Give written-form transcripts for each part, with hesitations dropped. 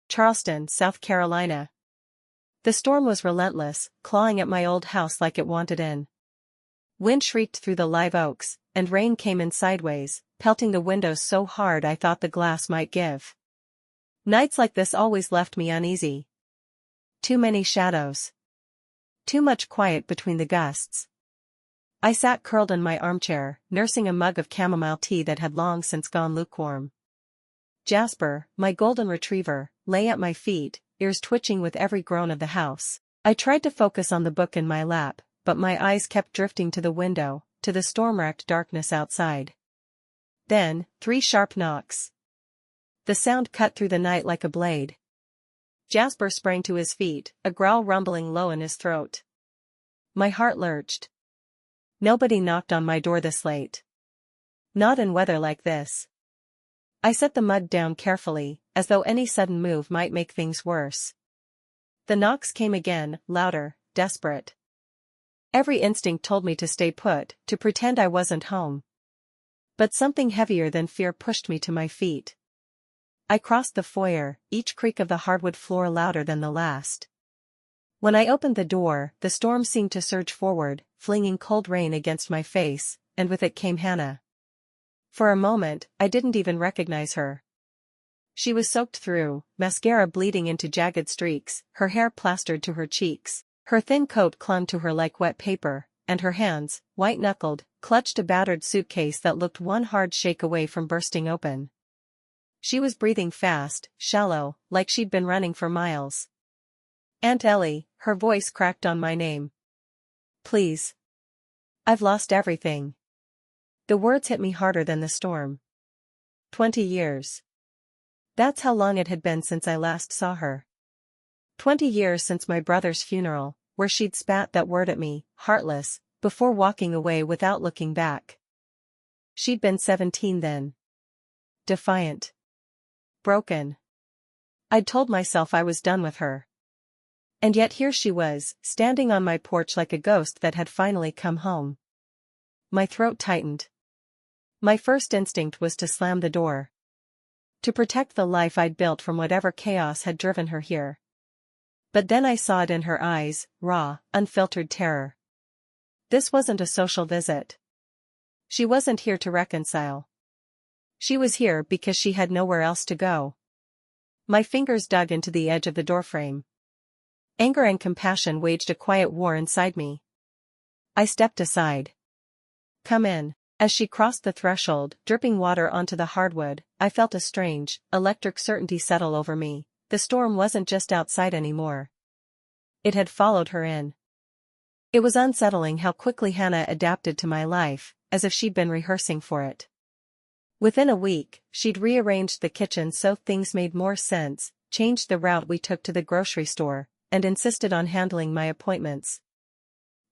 Charleston, South Carolina. The storm was relentless, clawing at my old house like it wanted in. Wind shrieked through the live oaks, and rain came in sideways, pelting the windows so hard I thought the glass might give. Nights like this always left me uneasy. Too many shadows. Too much quiet between the gusts. I sat curled in my armchair, nursing a mug of chamomile tea that had long since gone lukewarm. Jasper, my golden retriever, lay at my feet, ears twitching with every groan of the house. I tried to focus on the book in my lap, but my eyes kept drifting to the window, to the storm-racked darkness outside. Then, 3 sharp knocks. The sound cut through the night like a blade. Jasper sprang to his feet, a growl rumbling low in his throat. My heart lurched. Nobody knocked on my door this late. Not in weather like this. I set the mug down carefully, as though any sudden move might make things worse. The knocks came again, louder, desperate. Every instinct told me to stay put, to pretend I wasn't home. But something heavier than fear pushed me to my feet. I crossed the foyer, each creak of the hardwood floor louder than the last. When I opened the door, the storm seemed to surge forward, flinging cold rain against my face, and with it came Hannah. For a moment, I didn't even recognize her. She was soaked through, mascara bleeding into jagged streaks, her hair plastered to her cheeks. Her thin coat clung to her like wet paper, and her hands, white-knuckled, clutched a battered suitcase that looked one hard shake away from bursting open. She was breathing fast, shallow, like she'd been running for miles. "Aunt Ellie," her voice cracked on my name. "Please. I've lost everything." The words hit me harder than the storm. 20 years. That's how long it had been since I last saw her. 20 years since my brother's funeral, where she'd spat that word at me, heartless, before walking away without looking back. She'd been 17 then. Defiant. Broken. I'd told myself I was done with her. And yet here she was, standing on my porch like a ghost that had finally come home. My throat tightened. My first instinct was to slam the door. To protect the life I'd built from whatever chaos had driven her here. But then I saw it in her eyes, raw, unfiltered terror. This wasn't a social visit. She wasn't here to reconcile. She was here because she had nowhere else to go. My fingers dug into the edge of the doorframe. Anger and compassion waged a quiet war inside me. I stepped aside. "Come in." As she crossed the threshold, dripping water onto the hardwood, I felt a strange, electric certainty settle over me. The storm wasn't just outside anymore. It had followed her in. It was unsettling how quickly Hannah adapted to my life, as if she'd been rehearsing for it. Within a week, she'd rearranged the kitchen so things made more sense, changed the route we took to the grocery store, and insisted on handling my appointments.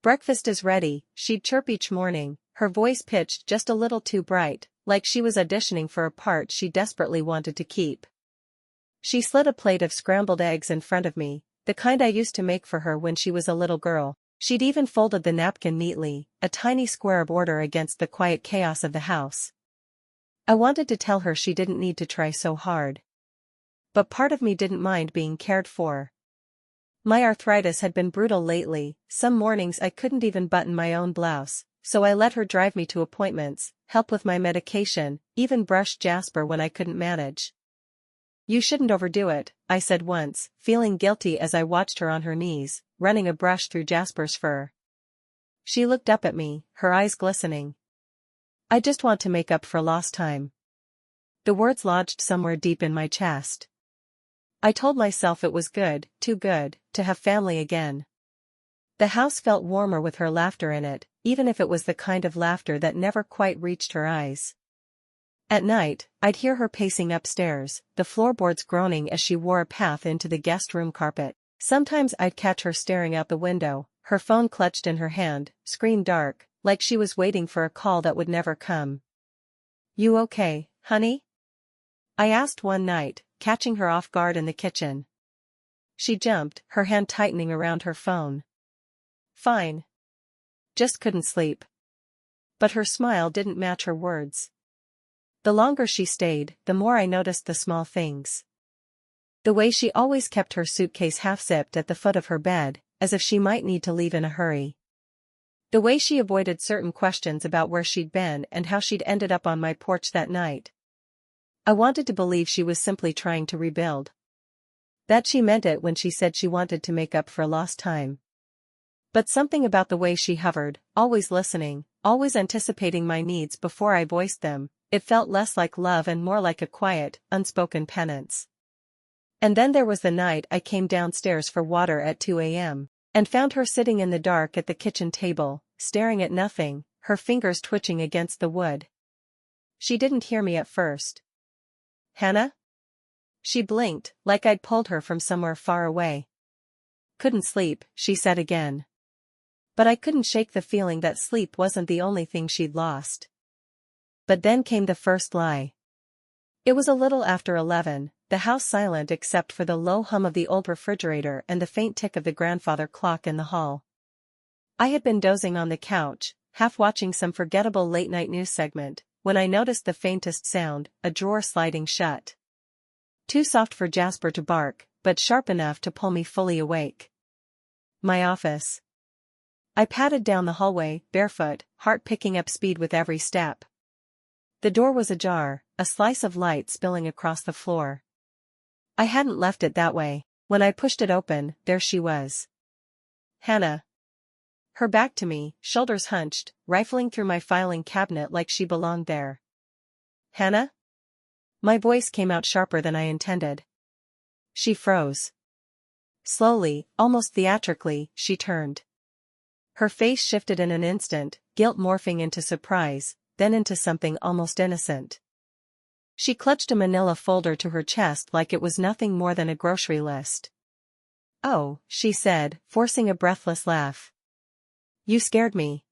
"Breakfast is ready," she'd chirp each morning, her voice pitched just a little too bright, like she was auditioning for a part she desperately wanted to keep. She slid a plate of scrambled eggs in front of me, the kind I used to make for her when she was a little girl. She'd even folded the napkin neatly, a tiny square of order against the quiet chaos of the house. I wanted to tell her she didn't need to try so hard. But part of me didn't mind being cared for. My arthritis had been brutal lately, some mornings I couldn't even button my own blouse, so I let her drive me to appointments, help with my medication, even brush Jasper when I couldn't manage. "You shouldn't overdo it," I said once, feeling guilty as I watched her on her knees, running a brush through Jasper's fur. She looked up at me, her eyes glistening. "I just want to make up for lost time." The words lodged somewhere deep in my chest. I told myself it was good, too good, to have family again. The house felt warmer with her laughter in it, even if it was the kind of laughter that never quite reached her eyes. At night, I'd hear her pacing upstairs, the floorboards groaning as she wore a path into the guest room carpet. Sometimes I'd catch her staring out the window, her phone clutched in her hand, screen dark, like she was waiting for a call that would never come. "You okay, honey?" I asked one night, catching her off guard in the kitchen. She jumped, her hand tightening around her phone. "Fine. Just couldn't sleep." But her smile didn't match her words. The longer she stayed, the more I noticed the small things. The way she always kept her suitcase half-zipped at the foot of her bed, as if she might need to leave in a hurry. The way she avoided certain questions about where she'd been and how she'd ended up on my porch that night. I wanted to believe she was simply trying to rebuild. That she meant it when she said she wanted to make up for lost time. But something about the way she hovered, always listening, always anticipating my needs before I voiced them, it felt less like love and more like a quiet, unspoken penance. And then there was the night I came downstairs for water at 2 a.m. and found her sitting in the dark at the kitchen table, staring at nothing, her fingers twitching against the wood. She didn't hear me at first. "Hannah?" She blinked, like I'd pulled her from somewhere far away. "Couldn't sleep," she said again. But I couldn't shake the feeling that sleep wasn't the only thing she'd lost. But then came the first lie. It was a little after 11, the house silent except for the low hum of the old refrigerator and the faint tick of the grandfather clock in the hall. I had been dozing on the couch, half watching some forgettable late-night news segment, when I noticed the faintest sound, a drawer sliding shut. Too soft for Jasper to bark, but sharp enough to pull me fully awake. My office. I padded down the hallway, barefoot, heart picking up speed with every step. The door was ajar, a slice of light spilling across the floor. I hadn't left it that way. When I pushed it open, there she was. Hannah. Her back to me, shoulders hunched, rifling through my filing cabinet like she belonged there. "Hannah?" My voice came out sharper than I intended. She froze. Slowly, almost theatrically, she turned. Her face shifted in an instant, guilt morphing into surprise, then into something almost innocent. She clutched a manila folder to her chest like it was nothing more than a grocery list. "Oh," she said, forcing a breathless laugh. "You scared me.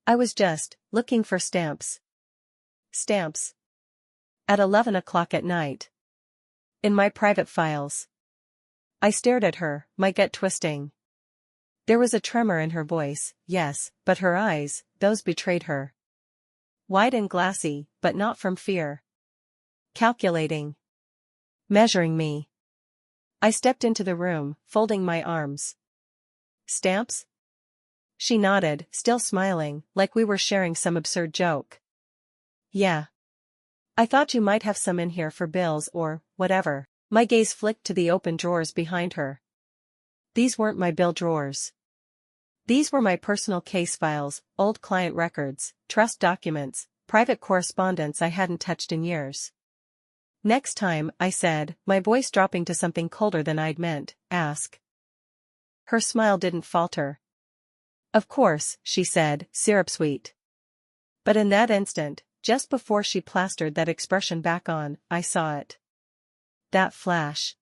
I was just looking for stamps." "Stamps? At 11 o'clock at night? In my private files?" I stared at her, my gut twisting. There was a tremor in her voice, yes, but her eyes, those betrayed her. Wide and glassy, but not from fear. Calculating. Measuring me. I stepped into the room, folding my arms. "Stamps?" She nodded, still smiling, like we were sharing some absurd joke. "Yeah. I thought you might have some in here for bills or whatever." My gaze flicked to the open drawers behind her. These weren't my bill drawers. These were my personal case files, old client records, trust documents, private correspondence I hadn't touched in years. "Next time," I said, my voice dropping to something colder than I'd meant, "ask." Her smile didn't falter. "Of course," she said, syrup sweet. But in that instant, just before she plastered that expression back on, I saw it. That flash.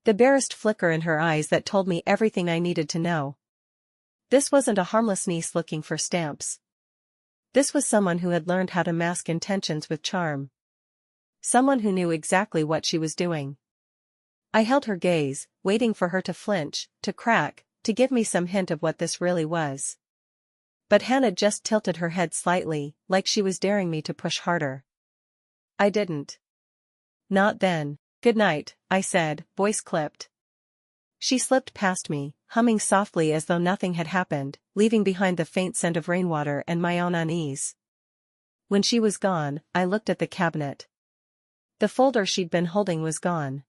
The barest flicker in her eyes that told me everything I needed to know. This wasn't a harmless niece looking for stamps. This was someone who had learned how to mask intentions with charm. Someone who knew exactly what she was doing. I held her gaze, waiting for her to flinch, to crack, to give me some hint of what this really was. But Hannah just tilted her head slightly, like she was daring me to push harder. I didn't. Not then. "Good night," I said, voice clipped. She slipped past me, humming softly as though nothing had happened, leaving behind the faint scent of rainwater and my own unease. When she was gone, I looked at the cabinet. The folder she'd been holding was gone.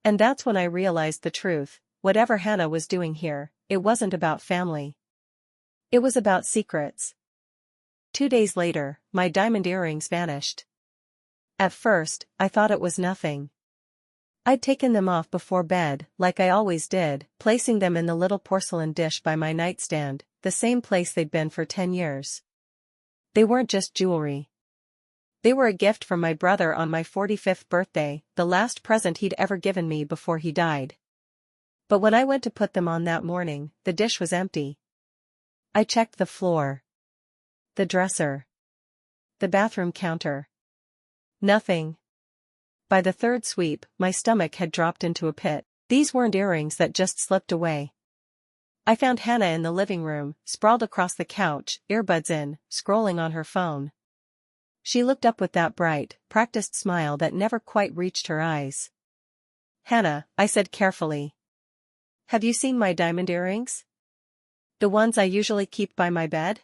And that's when I realized the truth. Whatever Hannah was doing here, it wasn't about family. It was about secrets. 2 days later, my diamond earrings vanished. At first, I thought it was nothing. I'd taken them off before bed, like I always did, placing them in the little porcelain dish by my nightstand, the same place they'd been for 10 years. They weren't just jewelry. They were a gift from my brother on my 45th birthday, the last present he'd ever given me before he died. But when I went to put them on that morning, the dish was empty. I checked the floor. The dresser. The bathroom counter. Nothing. By the third sweep, my stomach had dropped into a pit. These weren't earrings that just slipped away. I found Hannah in the living room, sprawled across the couch, earbuds in, scrolling on her phone. She looked up with that bright, practiced smile that never quite reached her eyes. Hannah, I said carefully. Have you seen my diamond earrings? The ones I usually keep by my bed?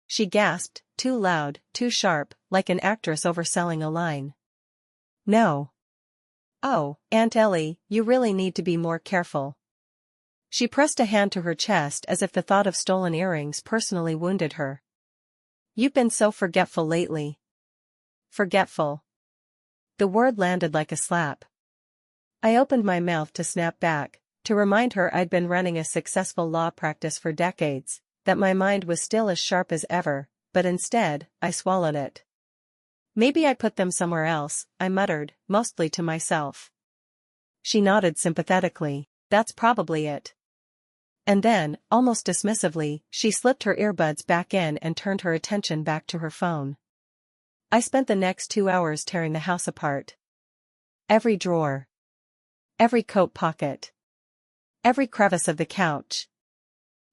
She gasped, too loud, too sharp, like an actress overselling a line. No. Oh, Aunt Ellie, you really need to be more careful. She pressed a hand to her chest as if the thought of stolen earrings personally wounded her. You've been so forgetful lately. Forgetful. The word landed like a slap. I opened my mouth to snap back, to remind her I'd been running a successful law practice for decades, that my mind was still as sharp as ever, but instead, I swallowed it. Maybe I put them somewhere else, I muttered, mostly to myself. She nodded sympathetically. That's probably it. And then, almost dismissively, she slipped her earbuds back in and turned her attention back to her phone. I spent the next 2 hours tearing the house apart. Every drawer. Every coat pocket. Every crevice of the couch.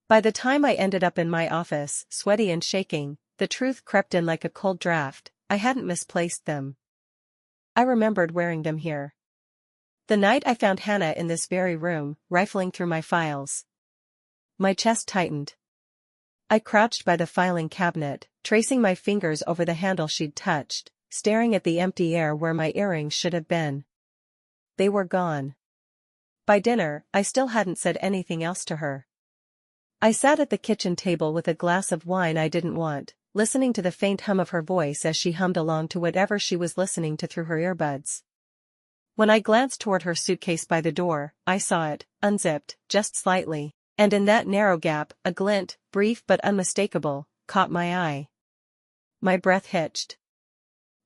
By the time I ended up in my office, sweaty and shaking, the truth crept in like a cold draft. I hadn't misplaced them. I remembered wearing them here. The night I found Hannah in this very room, rifling through my files. My chest tightened. I crouched by the filing cabinet, tracing my fingers over the handle she'd touched, staring at the empty air where my earrings should have been. They were gone. By dinner, I still hadn't said anything else to her. I sat at the kitchen table with a glass of wine I didn't want, listening to the faint hum of her voice as she hummed along to whatever she was listening to through her earbuds. When I glanced toward her suitcase by the door, I saw it, unzipped, just slightly, and in that narrow gap, a glint, brief but unmistakable, caught my eye. My breath hitched.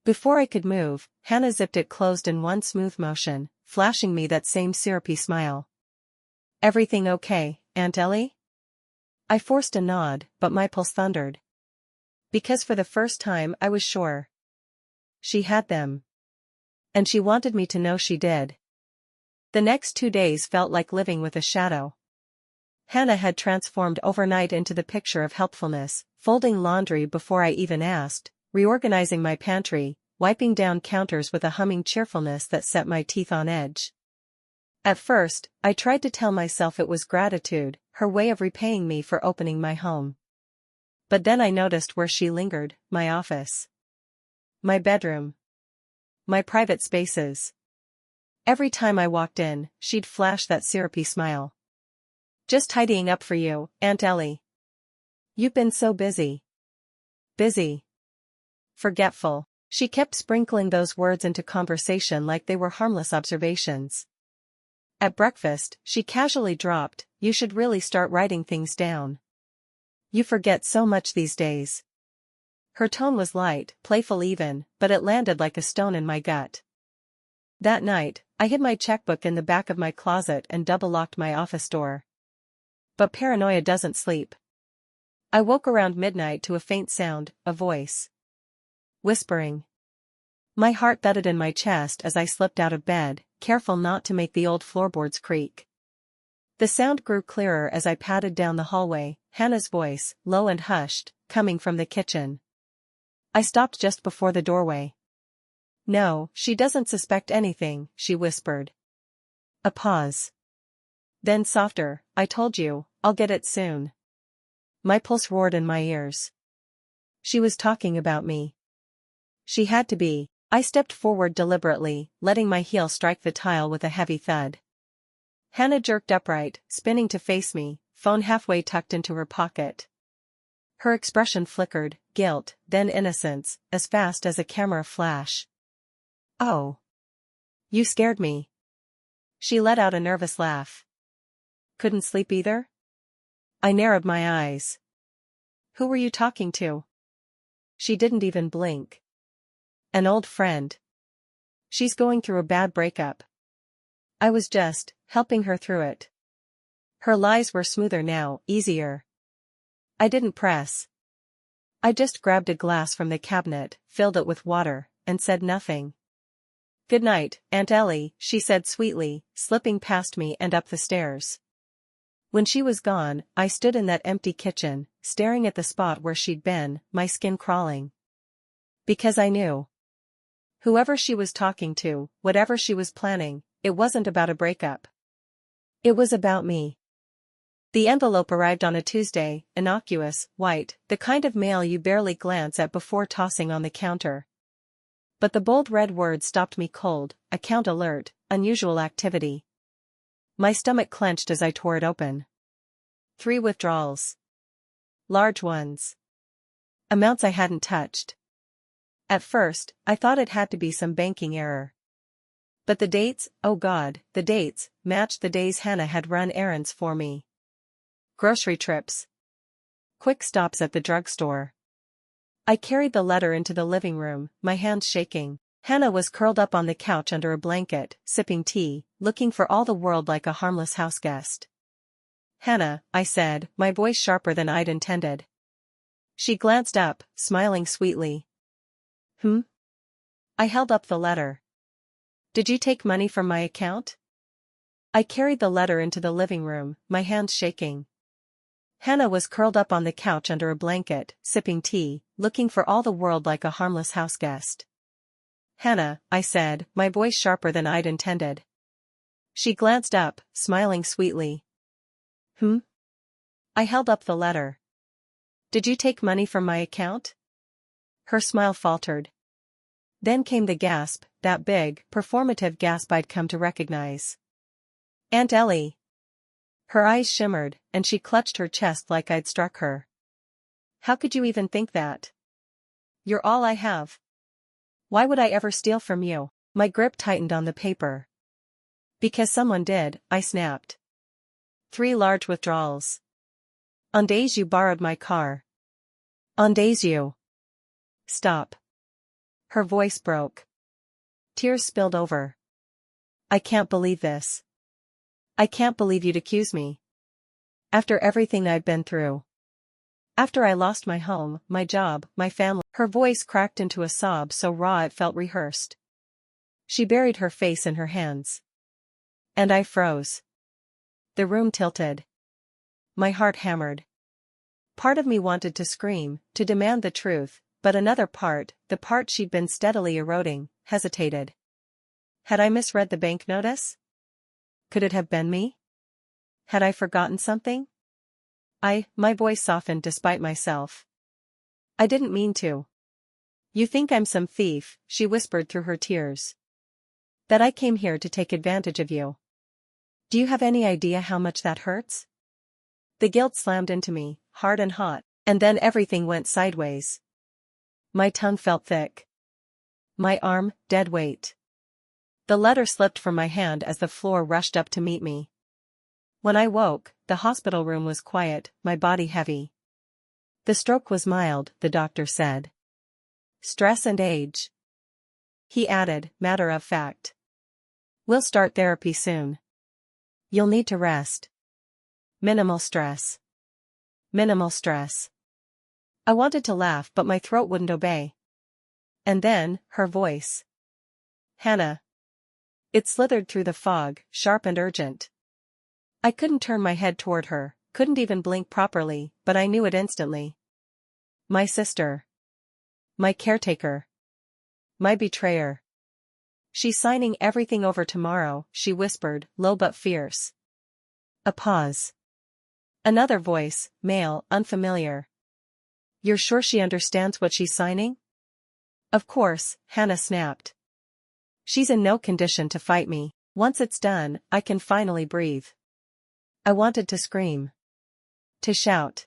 Before I could move, Hannah zipped it closed in one smooth motion, flashing me that same syrupy smile. Everything okay, Aunt Ellie? I forced a nod, but my pulse thundered. Because for the first time I was sure. She had them. And she wanted me to know she did. The next 2 days felt like living with a shadow. Hannah had transformed overnight into the picture of helpfulness, folding laundry before I even asked, reorganizing my pantry, wiping down counters with a humming cheerfulness that set my teeth on edge. At first, I tried to tell myself it was gratitude, her way of repaying me for opening my home. But then I noticed where she lingered, my office. My bedroom. My private spaces. Every time I walked in, she'd flash that syrupy smile. Just tidying up for you, Aunt Ellie. You've been so busy. Busy. Forgetful. She kept sprinkling those words into conversation like they were harmless observations. At breakfast, she casually dropped, "You should really start writing things down. You forget so much these days." Her tone was light, playful even, but it landed like a stone in my gut. That night, I hid my checkbook in the back of my closet and double-locked my office door. But paranoia doesn't sleep. I woke around midnight to a faint sound, a voice. Whispering. My heart thudded in my chest as I slipped out of bed, careful not to make the old floorboards creak. The sound grew clearer as I padded down the hallway, Hannah's voice, low and hushed, coming from the kitchen. I stopped just before the doorway. "No, she doesn't suspect anything," she whispered. A pause. Then softer, "I told you, I'll get it soon." My pulse roared in my ears. She was talking about me. She had to be. I stepped forward deliberately, letting my heel strike the tile with a heavy thud. Hannah jerked upright, spinning to face me, phone halfway tucked into her pocket. Her expression flickered, guilt, then innocence, as fast as a camera flash. "Oh. You scared me." She let out a nervous laugh. "Couldn't sleep either?" I narrowed my eyes. "Who were you talking to?" She didn't even blink. "An old friend. She's going through a bad breakup." I was just helping her through it. Her lies were smoother now, easier. I didn't press. I just grabbed a glass from the cabinet, filled it with water, and said nothing. "Good night, Aunt Ellie," she said sweetly, slipping past me and up the stairs. When she was gone, I stood in that empty kitchen, staring at the spot where she'd been, my skin crawling. Because I knew. Whoever she was talking to, whatever she was planning, it wasn't about a breakup. It was about me. The envelope arrived on a Tuesday, innocuous, white, the kind of mail you barely glance at before tossing on the counter. But the bold red words stopped me cold: account alert, unusual activity. My stomach clenched as I tore it open. 3 withdrawals. Large ones. Amounts I hadn't touched. At first, I thought it had to be some banking error. But the dates, oh God, the dates, matched the days Hannah had run errands for me. Grocery trips. Quick stops at the drugstore. I carried the letter into the living room, my hands shaking. Hannah was curled up on the couch under a blanket, sipping tea, looking for all the world like a harmless houseguest. "Hannah," I said, my voice sharper than I'd intended. She glanced up, smiling sweetly. I held up the letter. "Did you take money from my account?" I carried the letter into the living room, my hands shaking. Hannah was curled up on the couch under a blanket, sipping tea, looking for all the world like a harmless houseguest. "Hannah," I said, my voice sharper than I'd intended. She glanced up, smiling sweetly. I held up the letter. "Did you take money from my account?" Her smile faltered. Then came the gasp, that big, performative gasp I'd come to recognize. "Aunt Ellie." Her eyes shimmered, and she clutched her chest like I'd struck her. "How could you even think that? You're all I have. Why would I ever steal from you?" My grip tightened on the paper. "Because someone did," I snapped. 3 large withdrawals. On days you borrowed my car. On days you... Stop. Her voice broke. Tears spilled over. "I can't believe this. I can't believe you'd accuse me. After everything I've been through. After I lost my home, my job, my family." Her voice cracked into a sob so raw it felt rehearsed. She buried her face in her hands. And I froze. The room tilted. My heart hammered. Part of me wanted to scream, to demand the truth, but another part, the part she'd been steadily eroding, hesitated. Had I misread the bank notice? Could it have been me? Had I forgotten something? My voice softened despite myself. "I didn't mean to. You think I'm some thief," she whispered through her tears. "That I came here to take advantage of you. Do you have any idea how much that hurts?" The guilt slammed into me, hard and hot, and then everything went sideways. My tongue felt thick. My arm, dead weight. The letter slipped from my hand as the floor rushed up to meet me. When I woke, the hospital room was quiet, my body heavy. The stroke was mild, the doctor said. Stress and age. He added, matter of fact. We'll start therapy soon. You'll need to rest. Minimal stress. Minimal stress. I wanted to laugh but my throat wouldn't obey. And then, her voice. "Hannah." It slithered through the fog, sharp and urgent. I couldn't turn my head toward her, couldn't even blink properly, but I knew it instantly. My sister. My caretaker. My betrayer. "She's signing everything over tomorrow," she whispered, low but fierce. A pause. Another voice, male, unfamiliar. "You're sure she understands what she's signing?" "Of course," Hannah snapped. "She's in no condition to fight me. Once it's done, I can finally breathe." I wanted to scream. To shout.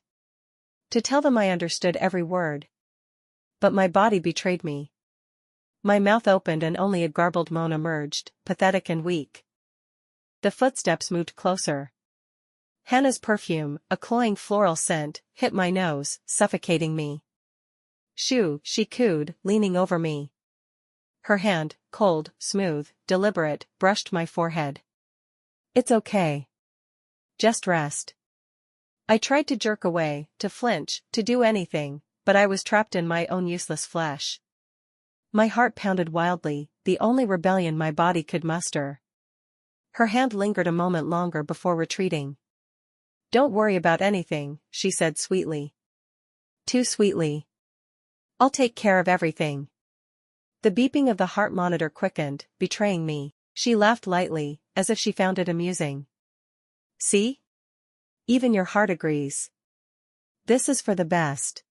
To tell them I understood every word. But my body betrayed me. My mouth opened and only a garbled moan emerged, pathetic and weak. The footsteps moved closer. Hannah's perfume, a cloying floral scent, hit my nose, suffocating me. "Shoo," she cooed, leaning over me. Her hand, cold, smooth, deliberate, brushed my forehead. "It's okay. Just rest." I tried to jerk away, to flinch, to do anything, but I was trapped in my own useless flesh. My heart pounded wildly, the only rebellion my body could muster. Her hand lingered a moment longer before retreating. "Don't worry about anything," she said sweetly. Too sweetly. "I'll take care of everything." The beeping of the heart monitor quickened, betraying me. She laughed lightly, as if she found it amusing. See? Even your heart agrees. This is for the best.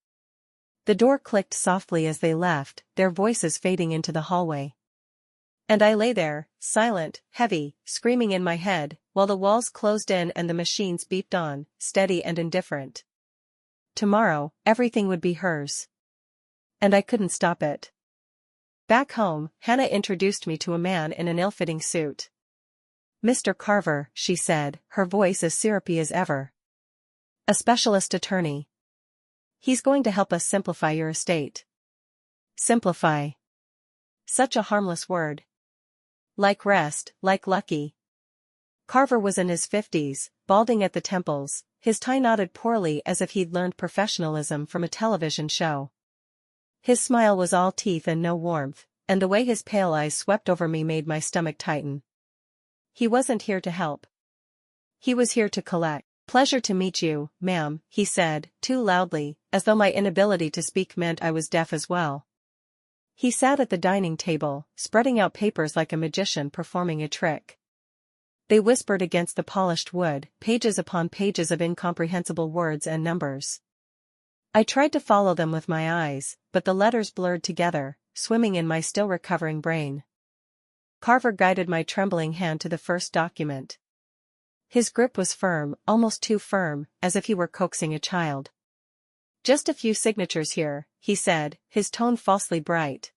The door clicked softly as they left, their voices fading into the hallway. And I lay there, silent, heavy, screaming in my head, while the walls closed in and the machines beeped on, steady and indifferent. Tomorrow, everything would be hers. And I couldn't stop it. Back home, Hannah introduced me to a man in an ill-fitting suit. "Mr. Carver," she said, her voice as syrupy as ever. "A specialist attorney. He's going to help us simplify your estate." Simplify. Such a harmless word. Like rest, like lucky. Carver was in his 50s, balding at the temples, his tie knotted poorly as if he'd learned professionalism from a television show. His smile was all teeth and no warmth, and the way his pale eyes swept over me made my stomach tighten. He wasn't here to help. He was here to collect. "Pleasure to meet you, ma'am," he said, too loudly, as though my inability to speak meant I was deaf as well. He sat at the dining table, spreading out papers like a magician performing a trick. They whispered against the polished wood, pages upon pages of incomprehensible words and numbers. I tried to follow them with my eyes, but the letters blurred together, swimming in my still recovering brain. Carver guided my trembling hand to the first document. His grip was firm, almost too firm, as if he were coaxing a child. "Just a few signatures here," he said, his tone falsely bright.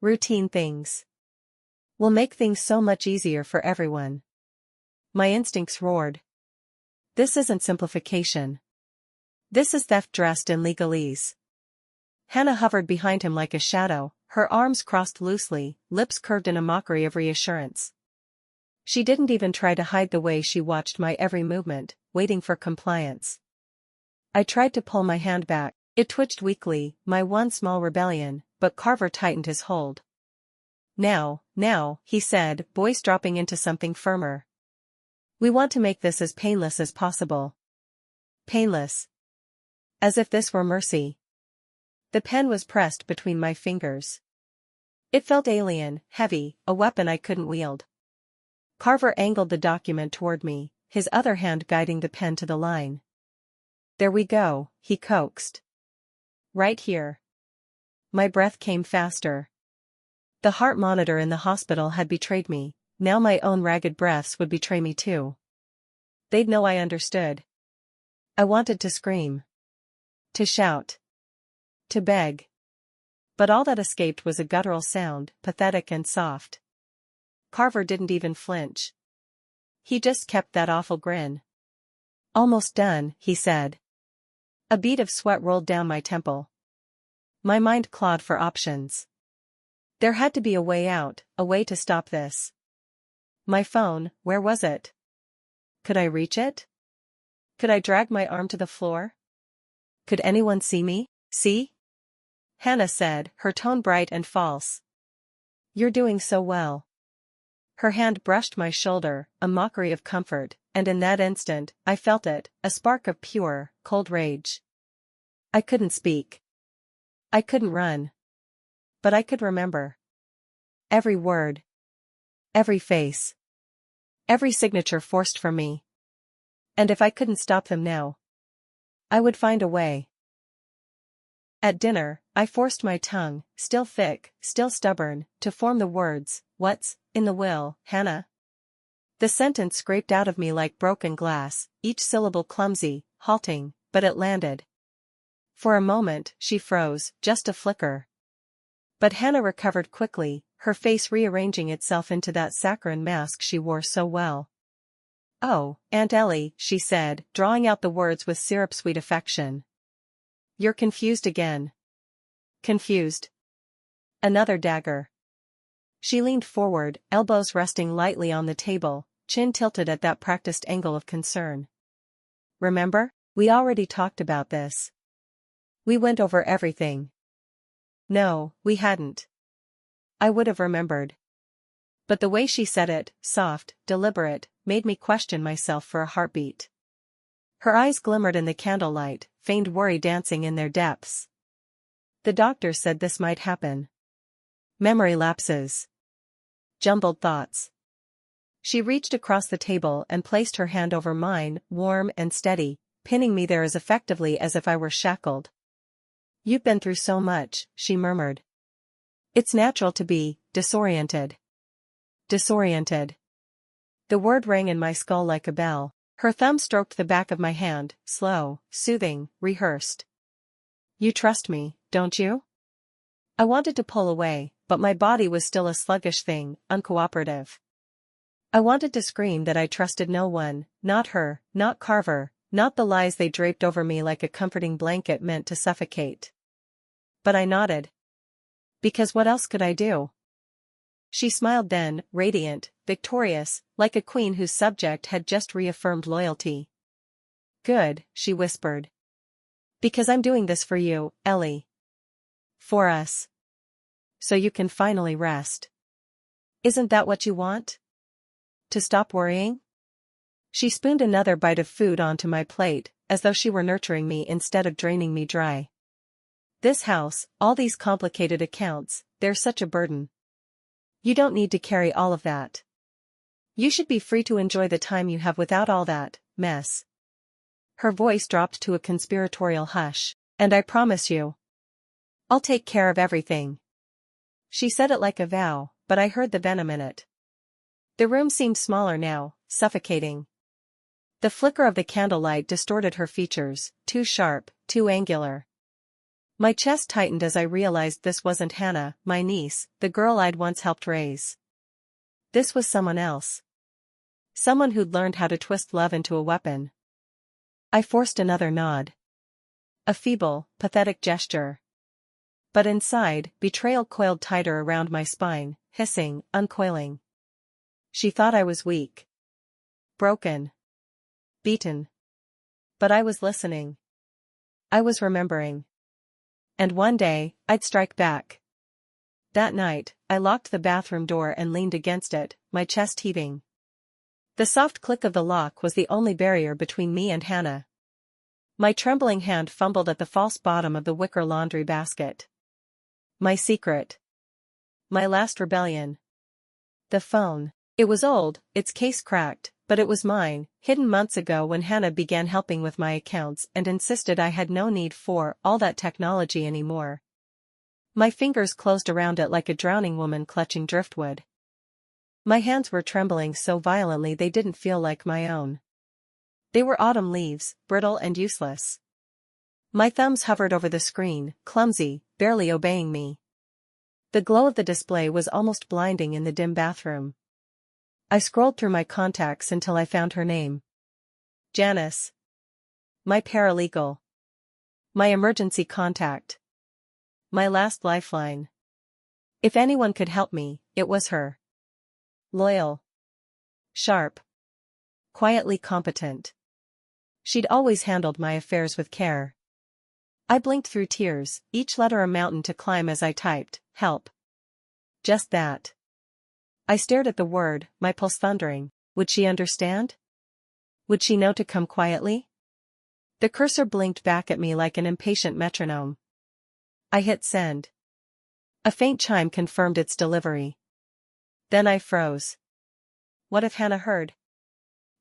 "Routine things. Will make things so much easier for everyone." My instincts roared. This isn't simplification. This is theft dressed in legalese. Hannah hovered behind him like a shadow, her arms crossed loosely, lips curved in a mockery of reassurance. She didn't even try to hide the way she watched my every movement, waiting for compliance. I tried to pull my hand back. It twitched weakly, my one small rebellion, but Carver tightened his hold. Now, he said, voice dropping into something firmer. "We want to make this as painless as possible." Painless. As if this were mercy. The pen was pressed between my fingers. It felt alien, heavy, a weapon I couldn't wield. Carver angled the document toward me, his other hand guiding the pen to the line. "There we go," he coaxed. "Right here." My breath came faster. The heart monitor in the hospital had betrayed me, now my own ragged breaths would betray me too. They'd know I understood. I wanted to scream. To shout. To beg. But all that escaped was a guttural sound, pathetic and soft. Carver didn't even flinch. He just kept that awful grin. "Almost done," he said. A bead of sweat rolled down my temple. My mind clawed for options. There had to be a way out, a way to stop this. My phone, where was it? Could I reach it? Could I drag my arm to the floor? Could anyone see me? "See?" Hannah said, her tone bright and false. "You're doing so well." Her hand brushed my shoulder, a mockery of comfort, and in that instant, I felt it, a spark of pure, cold rage. I couldn't speak. I couldn't run. But I could remember. Every word. Every face. Every signature forced from me. And if I couldn't stop them now, I would find a way. At dinner, I forced my tongue, still thick, still stubborn, to form the words, "What's in the will, Hannah?" The sentence scraped out of me like broken glass, each syllable clumsy, halting, but it landed. For a moment, she froze, just a flicker. But Hannah recovered quickly, her face rearranging itself into that saccharine mask she wore so well. "Oh, Aunt Ellie," she said, drawing out the words with syrup-sweet affection. "You're confused again." Confused. Another dagger. She leaned forward, elbows resting lightly on the table, chin tilted at that practiced angle of concern. "Remember? We already talked about this. We went over everything." No, we hadn't. I would have remembered. But the way she said it, soft, deliberate, made me question myself for a heartbeat. Her eyes glimmered in the candlelight, feigned worry dancing in their depths. "The doctor said this might happen. Memory lapses. jumbled thoughts. She reached across the table and placed her hand over mine, warm and steady, pinning me there as effectively as if I were shackled. "You've been through so much," she murmured. "It's natural to be disoriented." Disoriented. The word rang in my skull like a bell. Her thumb stroked the back of my hand, slow, soothing, rehearsed. "You trust me, don't you?" I wanted to pull away, but my body was still a sluggish thing, uncooperative. I wanted to scream that I trusted no one, not her, not Carver, not the lies they draped over me like a comforting blanket meant to suffocate. But I nodded. Because what else could I do? She smiled then, radiant, victorious, like a queen whose subject had just reaffirmed loyalty. "Good," she whispered. "Because I'm doing this for you, Ellie. For us. So you can finally rest. Isn't that what you want? To stop worrying?" She spooned another bite of food onto my plate, as though she were nurturing me instead of draining me dry. "This house, all these complicated accounts, they're such a burden. You don't need to carry all of that. You should be free to enjoy the time you have without all that mess." Her voice dropped to a conspiratorial hush. "And I promise you, I'll take care of everything." She said it like a vow, but I heard the venom in it. The room seemed smaller now, suffocating. The flicker of the candlelight distorted her features, too sharp, too angular. My chest tightened as I realized this wasn't Hannah, my niece, the girl I'd once helped raise. This was someone else. Someone who'd learned how to twist love into a weapon. I forced another nod. A feeble, pathetic gesture. But inside, betrayal coiled tighter around my spine, hissing, uncoiling. She thought I was weak. Broken. Beaten. But I was listening. I was remembering. And one day, I'd strike back. That night, I locked the bathroom door and leaned against it, my chest heaving. The soft click of the lock was the only barrier between me and Hannah. My trembling hand fumbled at the false bottom of the wicker laundry basket. My secret. My last rebellion. The phone. It was old, its case cracked, but it was mine, hidden months ago when Hannah began helping with my accounts and insisted I had no need for all that technology anymore. My fingers closed around it like a drowning woman clutching driftwood. My hands were trembling so violently they didn't feel like my own. They were autumn leaves, brittle and useless. My thumbs hovered over the screen, clumsy, barely obeying me. The glow of the display was almost blinding in the dim bathroom. I scrolled through my contacts until I found her name. Janice. My paralegal. My emergency contact. My last lifeline. If anyone could help me, it was her. Loyal. Sharp. Quietly competent. She'd always handled my affairs with care. I blinked through tears, each letter a mountain to climb as I typed, "Help." Just that. I stared at the word, my pulse thundering. Would she understand? Would she know to come quietly? The cursor blinked back at me like an impatient metronome. I hit send. A faint chime confirmed its delivery. Then I froze. What if Hannah heard?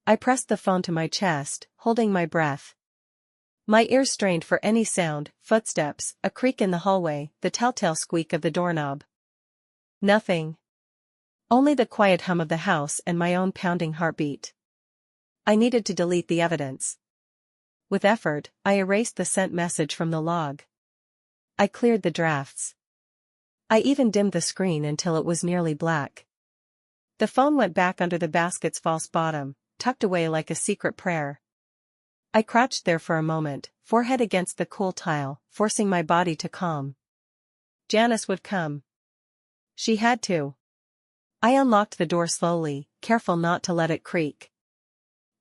I pressed the phone to my chest, holding my breath. My ears strained for any sound, footsteps, a creak in the hallway, the telltale squeak of the doorknob. Nothing. Only the quiet hum of the house and my own pounding heartbeat. I needed to delete the evidence. With effort, I erased the sent message from the log. I cleared the drafts. I even dimmed the screen until it was nearly black. The phone went back under the basket's false bottom, tucked away like a secret prayer. I crouched there for a moment, forehead against the cool tile, forcing my body to calm. Janice would come. She had to. I unlocked the door slowly, careful not to let it creak.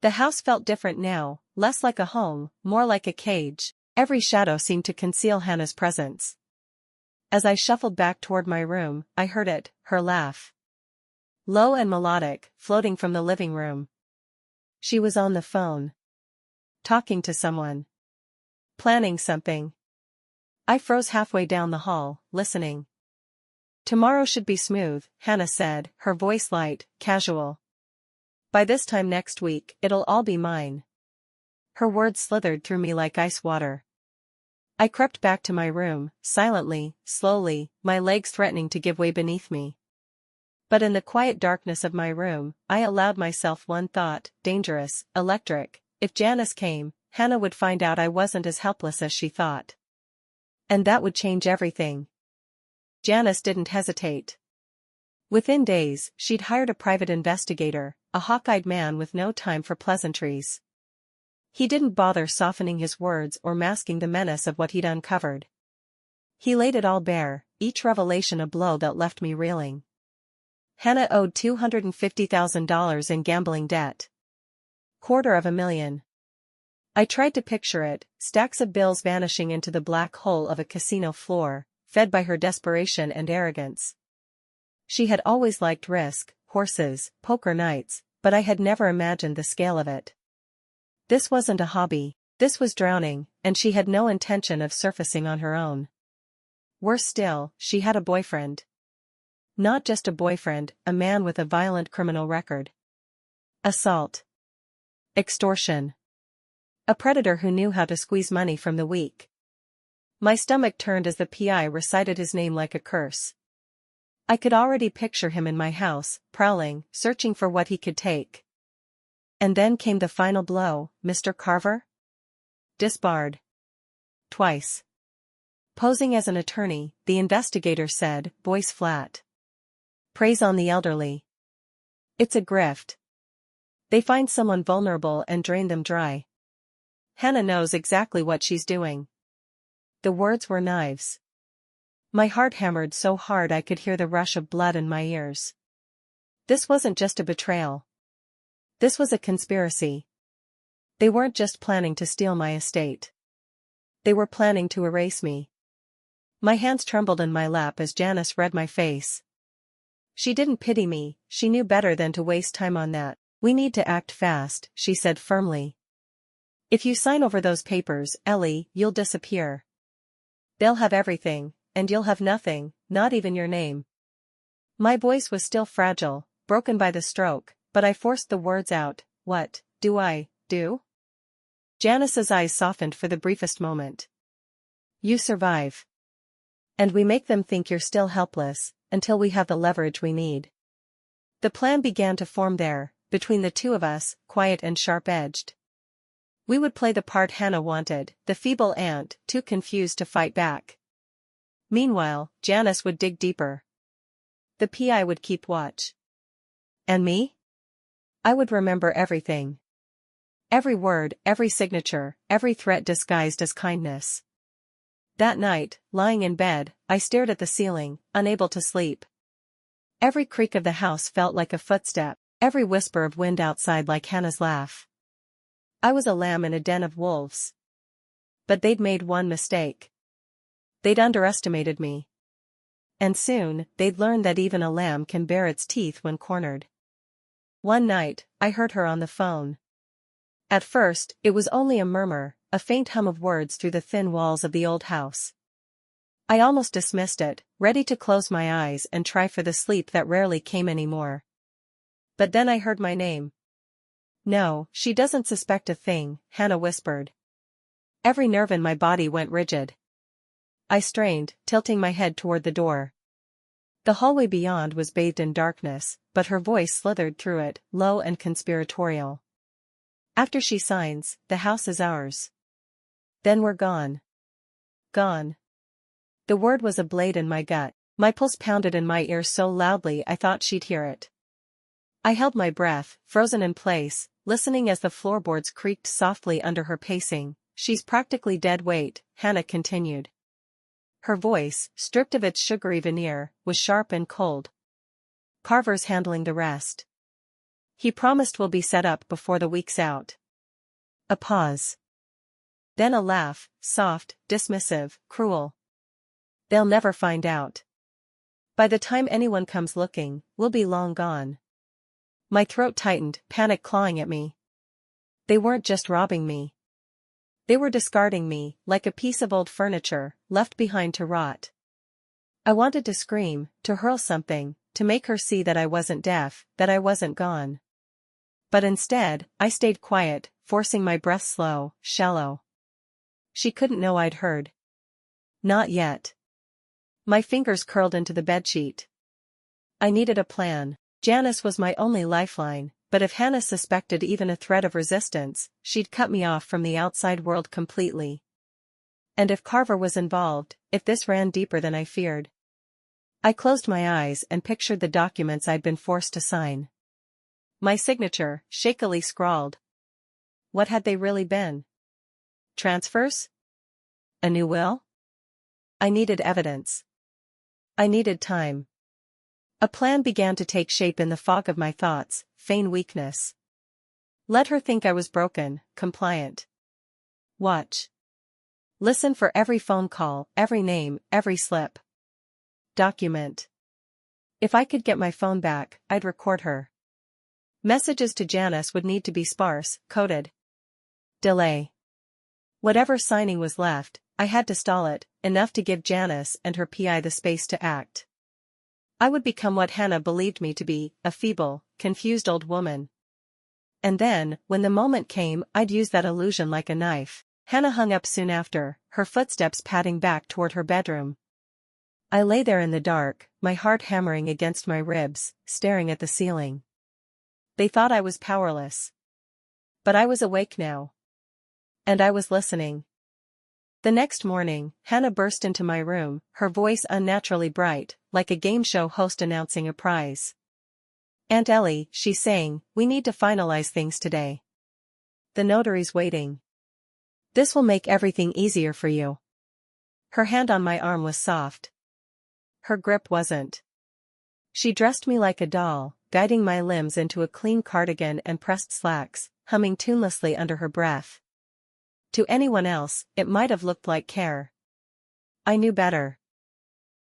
The house felt different now, less like a home, more like a cage. Every shadow seemed to conceal Hannah's presence. As I shuffled back toward my room, I heard it, her laugh. Low and melodic, floating from the living room. She was on the phone. Talking to someone. Planning something. I froze halfway down the hall, listening. Tomorrow should be smooth, Hannah said, her voice light, casual. By this time next week, it'll all be mine. Her words slithered through me like ice water. I crept back to my room, silently, slowly, my legs threatening to give way beneath me. But in the quiet darkness of my room, I allowed myself one thought, dangerous, electric. If Janice came, Hannah would find out I wasn't as helpless as she thought. And that would change everything. Janice didn't hesitate. Within days, she'd hired a private investigator, a hawk-eyed man with no time for pleasantries. He didn't bother softening his words or masking the menace of what he'd uncovered. He laid it all bare, each revelation a blow that left me reeling. Hannah owed $250,000 in gambling debt. $250,000. I tried to picture it, stacks of bills vanishing into the black hole of a casino floor, fed by her desperation and arrogance. She had always liked risk, horses, poker nights, but I had never imagined the scale of it. This wasn't a hobby, this was drowning, and she had no intention of surfacing on her own. Worse still, she had a boyfriend. Not just a boyfriend, a man with a violent criminal record. Assault. Extortion. A predator who knew how to squeeze money from the weak. My stomach turned as the PI recited his name like a curse. I could already picture him in my house, prowling, searching for what he could take. And then came the final blow, Mr. Carver? Disbarred. Twice. Posing as an attorney, the investigator said, voice flat. Preys on the elderly. It's a grift. They find someone vulnerable and drain them dry. Hannah knows exactly what she's doing. The words were knives. My heart hammered so hard I could hear the rush of blood in my ears. This wasn't just a betrayal. This was a conspiracy. They weren't just planning to steal my estate. They were planning to erase me. My hands trembled in my lap as Janice read my face. She didn't pity me, she knew better than to waste time on that. We need to act fast, she said firmly. If you sign over those papers, Ellie, you'll disappear. They'll have everything, and you'll have nothing, not even your name. My voice was still fragile, broken by the stroke, but I forced the words out. What do I do? Janice's eyes softened for the briefest moment. You survive. And we make them think you're still helpless, until we have the leverage we need. The plan began to form there, between the two of us, quiet and sharp-edged. We would play the part Hannah wanted, the feeble aunt, too confused to fight back. Meanwhile, Janice would dig deeper. The PI would keep watch. And me? I would remember everything. Every word, every signature, every threat disguised as kindness. That night, lying in bed, I stared at the ceiling, unable to sleep. Every creak of the house felt like a footstep, every whisper of wind outside like Hannah's laugh. I was a lamb in a den of wolves. But they'd made one mistake. They'd underestimated me. And soon, they'd learn that even a lamb can bare its teeth when cornered. One night, I heard her on the phone. At first, it was only a murmur, a faint hum of words through the thin walls of the old house. I almost dismissed it, ready to close my eyes and try for the sleep that rarely came anymore. But then I heard my name. No, she doesn't suspect a thing, Hannah whispered. Every nerve in my body went rigid. I strained, tilting my head toward the door. The hallway beyond was bathed in darkness, but her voice slithered through it, low and conspiratorial. After she signs, the house is ours. Then we're gone. Gone. The word was a blade in my gut. My pulse pounded in my ear so loudly I thought she'd hear it. I held my breath, frozen in place, listening as the floorboards creaked softly under her pacing. She's practically dead weight, Hannah continued. Her voice, stripped of its sugary veneer, was sharp and cold. Carver's handling the rest. He promised we'll be set up before the week's out. A pause. Then a laugh, soft, dismissive, cruel. They'll never find out. By the time anyone comes looking, we'll be long gone. My throat tightened, panic clawing at me. They weren't just robbing me. They were discarding me, like a piece of old furniture, left behind to rot. I wanted to scream, to hurl something, to make her see that I wasn't deaf, that I wasn't gone. But instead, I stayed quiet, forcing my breath slow, shallow. She couldn't know I'd heard. Not yet. My fingers curled into the bedsheet. I needed a plan. Janice was my only lifeline, but if Hannah suspected even a threat of resistance, she'd cut me off from the outside world completely. And if Carver was involved, if this ran deeper than I feared. I closed my eyes and pictured the documents I'd been forced to sign. My signature, shakily scrawled. What had they really been? Transfers? A new will? I needed evidence. I needed time. A plan began to take shape in the fog of my thoughts, feign weakness. Let her think I was broken, compliant. Watch. Listen for every phone call, every name, every slip. Document. If I could get my phone back, I'd record her. Messages to Janice would need to be sparse, coded. Delay. Whatever signing was left, I had to stall it, enough to give Janice and her PI the space to act. I would become what Hannah believed me to be, a feeble, confused old woman. And then, when the moment came, I'd use that illusion like a knife. Hannah hung up soon after, her footsteps padding back toward her bedroom. I lay there in the dark, my heart hammering against my ribs, staring at the ceiling. They thought I was powerless. But I was awake now. And I was listening. The next morning, Hannah burst into my room, her voice unnaturally bright, like a game show host announcing a prize. Aunt Ellie, she's saying, we need to finalize things today. The notary's waiting. This will make everything easier for you. Her hand on my arm was soft. Her grip wasn't. She dressed me like a doll, guiding my limbs into a clean cardigan and pressed slacks, humming tunelessly under her breath. To anyone else, it might have looked like care. I knew better.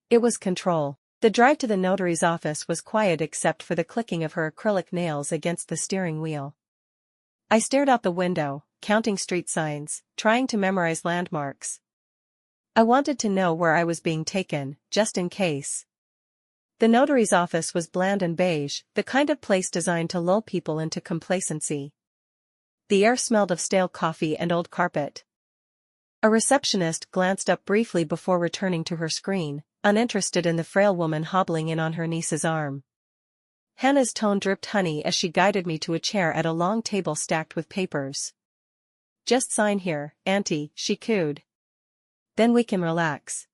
It was control. The drive to the notary's office was quiet except for the clicking of her acrylic nails against the steering wheel. I stared out the window, counting street signs, trying to memorize landmarks. I wanted to know where I was being taken, just in case. The notary's office was bland and beige, the kind of place designed to lull people into complacency. The air smelled of stale coffee and old carpet. A receptionist glanced up briefly before returning to her screen, uninterested in the frail woman hobbling in on her niece's arm. Hannah's tone dripped honey as she guided me to a chair at a long table stacked with papers. Just sign here, Auntie, she cooed. Then we can relax.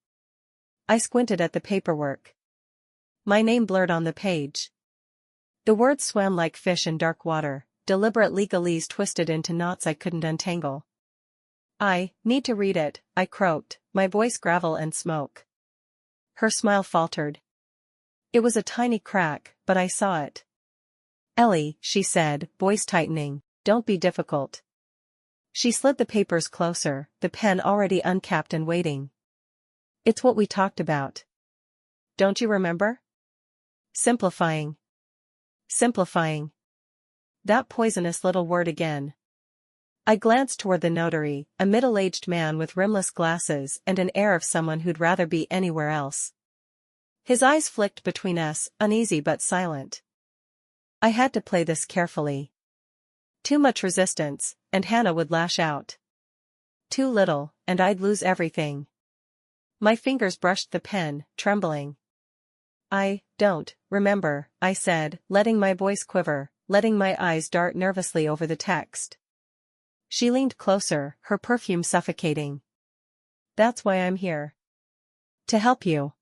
I squinted at the paperwork. My name blurred on the page. The words swam like fish in dark water, deliberate legalese twisted into knots I couldn't untangle. I need to read it, I croaked, my voice gravel and smoke. Her smile faltered. It was a tiny crack, but I saw it. Ellie, she said, voice tightening, don't be difficult. She slid the papers closer, the pen already uncapped and waiting. It's what we talked about. Don't you remember? Simplifying. Simplifying. That poisonous little word again. I glanced toward the notary, a middle-aged man with rimless glasses and an air of someone who'd rather be anywhere else. His eyes flicked between us, uneasy but silent. I had to play this carefully. Too much resistance, and Hannah would lash out. Too little, and I'd lose everything. My fingers brushed the pen, trembling. I don't remember, I said, letting my voice quiver, letting my eyes dart nervously over the text. She leaned closer, her perfume suffocating. That's why I'm here. To help you.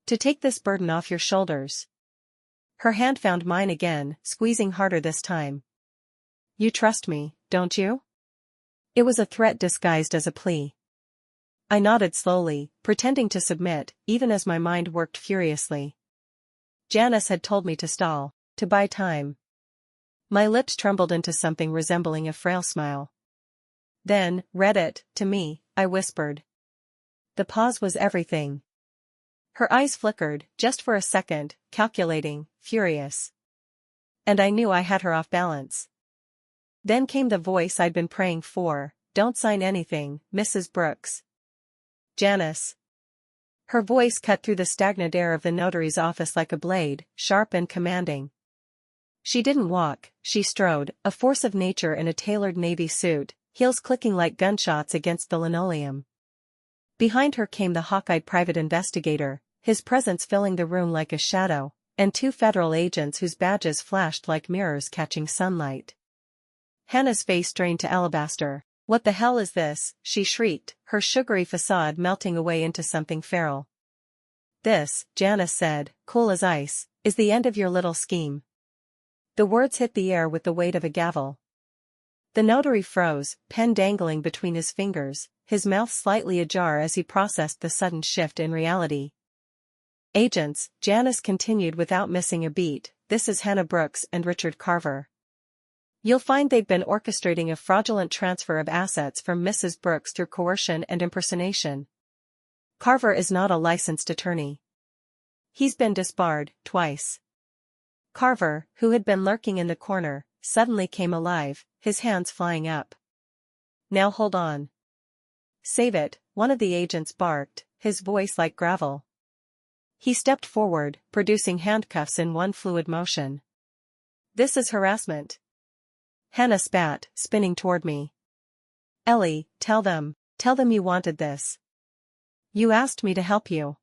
To take this burden off your shoulders. Her hand found mine again, squeezing harder this time. You trust me, don't you? It was a threat disguised as a plea. I nodded slowly, pretending to submit, even as my mind worked furiously. Janice had told me to stall, to buy time. My lips trembled into something resembling a frail smile. Then, read it, to me, I whispered. The pause was everything. Her eyes flickered, just for a second, calculating, furious. And I knew I had her off balance. Then came the voice I'd been praying for, don't sign anything, Mrs. Brooks. Janice. Her voice cut through the stagnant air of the notary's office like a blade, sharp and commanding. She didn't walk, she strode, a force of nature in a tailored navy suit, heels clicking like gunshots against the linoleum. Behind her came the hawk-eyed private investigator, his presence filling the room like a shadow, and 2 federal agents whose badges flashed like mirrors catching sunlight. Hannah's face drained to alabaster. "What the hell is this?" she shrieked, her sugary facade melting away into something feral. "This," Janice said, cool as ice, "is the end of your little scheme." The words hit the air with the weight of a gavel. The notary froze, pen dangling between his fingers, his mouth slightly ajar as he processed the sudden shift in reality. "Agents," Janice continued without missing a beat, "this is Hannah Brooks and Richard Carver. You'll find they've been orchestrating a fraudulent transfer of assets from Mrs. Brooks through coercion and impersonation. Carver is not a licensed attorney. He's been disbarred twice." Carver, who had been lurking in the corner, suddenly came alive, his hands flying up. "Now hold on." "Save it," one of the agents barked, his voice like gravel. He stepped forward, producing handcuffs in one fluid motion. "This is harassment." Hannah spat, spinning toward me. "Ellie, tell them you wanted this. You asked me to help you."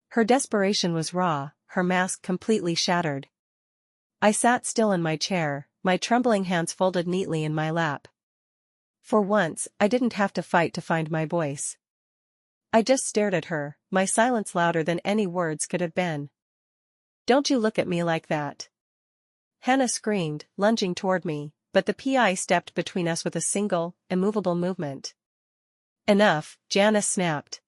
Her desperation was raw, her mask completely shattered. I sat still in my chair, my trembling hands folded neatly in my lap. For once, I didn't have to fight to find my voice. I just stared at her, my silence louder than any words could have been. "Don't you look at me like that." Hannah screamed, lunging toward me, but the PI stepped between us with a single, immovable movement. "Enough," Janice snapped.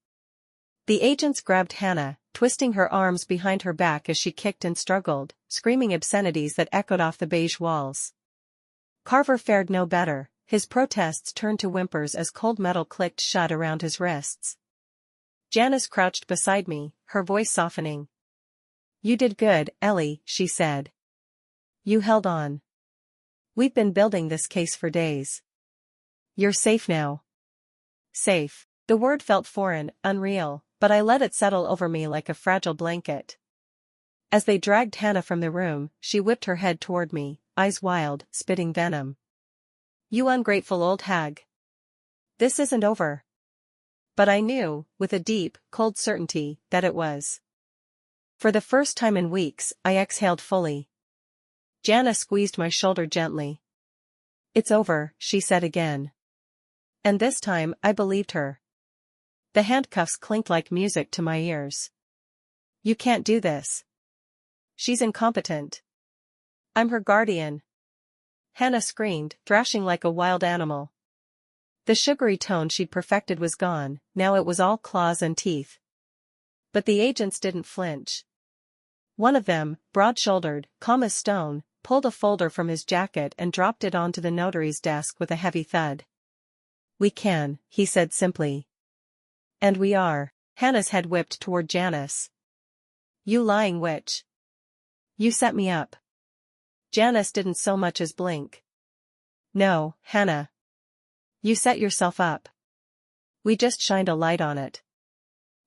The agents grabbed Hannah, twisting her arms behind her back as she kicked and struggled, screaming obscenities that echoed off the beige walls. Carver fared no better, his protests turned to whimpers as cold metal clicked shut around his wrists. Janice crouched beside me, her voice softening. "You did good, Ellie," she said. "You held on. We've been building this case for days. You're safe now." Safe. The word felt foreign, unreal, but I let it settle over me like a fragile blanket. As they dragged Hannah from the room, she whipped her head toward me, eyes wild, spitting venom. "You ungrateful old hag. This isn't over." But I knew, with a deep, cold certainty, that it was. For the first time in weeks, I exhaled fully. Janice squeezed my shoulder gently. "It's over," she said again. And this time, I believed her. The handcuffs clinked like music to my ears. "You can't do this. She's incompetent. I'm her guardian." Hannah screamed, thrashing like a wild animal. The sugary tone she'd perfected was gone, now it was all claws and teeth. But the agents didn't flinch. One of them, broad-shouldered, calm as stone, pulled a folder from his jacket and dropped it onto the notary's desk with a heavy thud. "We can," he said simply. "And we are." Hannah's head whipped toward Janice. "You lying witch. You set me up." Janice didn't so much as blink. "No, Hannah. You set yourself up. We just shined a light on it."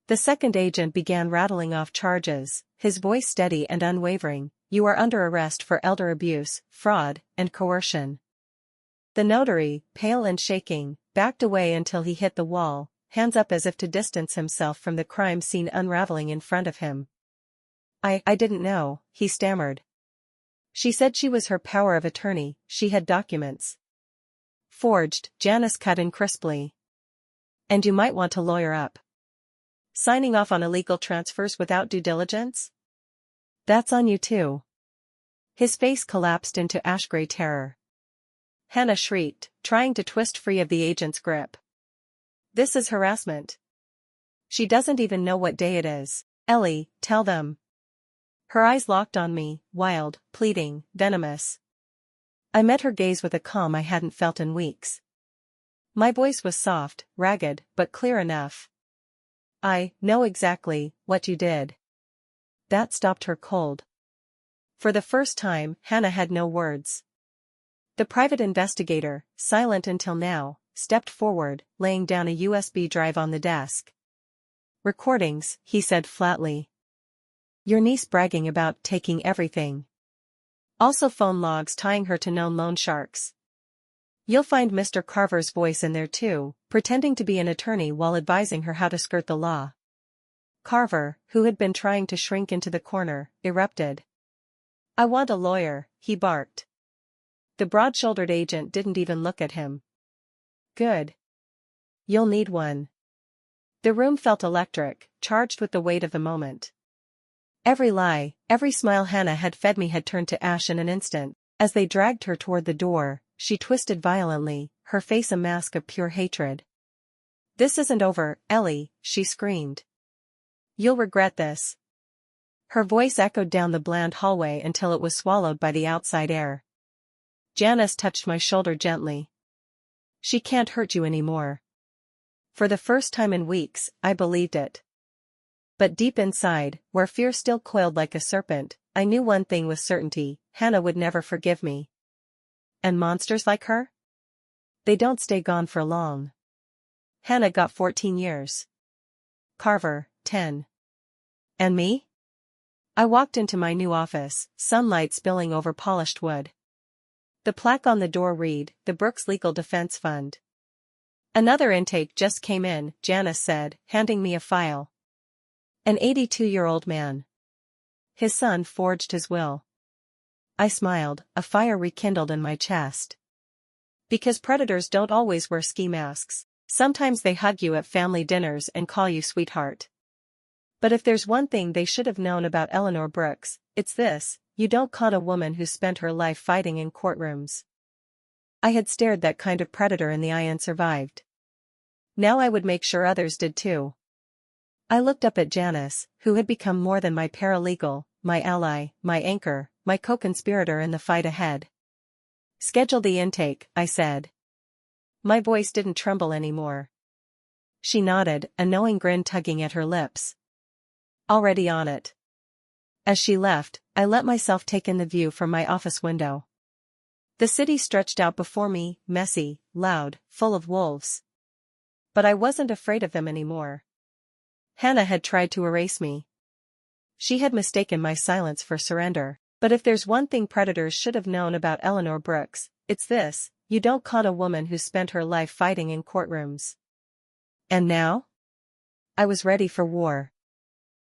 The second agent began rattling off charges, his voice steady and unwavering. "You are under arrest for elder abuse, fraud, and coercion." The notary, pale and shaking, backed away until he hit the wall, hands up as if to distance himself from the crime scene unraveling in front of him. I didn't know," he stammered. "She said she was her power of attorney, she had documents." "Forged," Janice cut in crisply. "And you might want to lawyer up. Signing off on illegal transfers without due diligence? That's on you too." His face collapsed into ash-gray terror. Hannah shrieked, trying to twist free of the agent's grip. "This is harassment. She doesn't even know what day it is. Ellie, tell them." Her eyes locked on me, wild, pleading, venomous. I met her gaze with a calm I hadn't felt in weeks. My voice was soft, ragged, but clear enough. "I know exactly what you did." That stopped her cold. For the first time, Hannah had no words. The private investigator, silent until now, stepped forward, laying down a USB drive on the desk. Recordings, he said flatly. Your niece bragging about taking everything. Also phone logs tying her to known loan sharks. You'll find Mr. Carver's voice in there too, pretending to be an attorney while advising her how to skirt the law. Carver, who had been trying to shrink into the corner, erupted. I want a lawyer, he barked. The broad-shouldered agent didn't even look at him. Good. You'll need one. The room felt electric, charged with the weight of the moment. Every lie, every smile Hannah had fed me had turned to ash in an instant. As they dragged her toward the door, she twisted violently, her face a mask of pure hatred. This isn't over, Ellie, she screamed. You'll regret this. Her voice echoed down the bland hallway until it was swallowed by the outside air. Janice touched my shoulder gently. She can't hurt you anymore. For the first time in weeks, I believed it. But deep inside, where fear still coiled like a serpent, I knew one thing with certainty: Hannah would never forgive me. And monsters like her? They don't stay gone for long. Hannah got 14 years. Carver, 10. And me? I walked into my new office, sunlight spilling over polished wood. The plaque on the door read, "The Brooks Legal Defense Fund." Another intake just came in, Janice said, handing me a file. An 82-year-old man. His son forged his will. I smiled, a fire rekindled in my chest. Because predators don't always wear ski masks. Sometimes they hug you at family dinners and call you sweetheart. But if there's one thing they should have known about Eleanor Brooks, it's this: you don't con a woman who spent her life fighting in courtrooms. I had stared that kind of predator in the eye and survived. Now I would make sure others did too. I looked up at Janice, who had become more than my paralegal, my ally, my anchor, my co-conspirator in the fight ahead. Schedule the intake, I said. My voice didn't tremble anymore. She nodded, a knowing grin tugging at her lips. Already on it. As she left, I let myself take in the view from my office window. The city stretched out before me, messy, loud, full of wolves. But I wasn't afraid of them anymore. Hannah had tried to erase me. She had mistaken my silence for surrender. But if there's one thing predators should have known about Eleanor Brooks, it's this: you don't con a woman who spent her life fighting in courtrooms. And now? I was ready for war.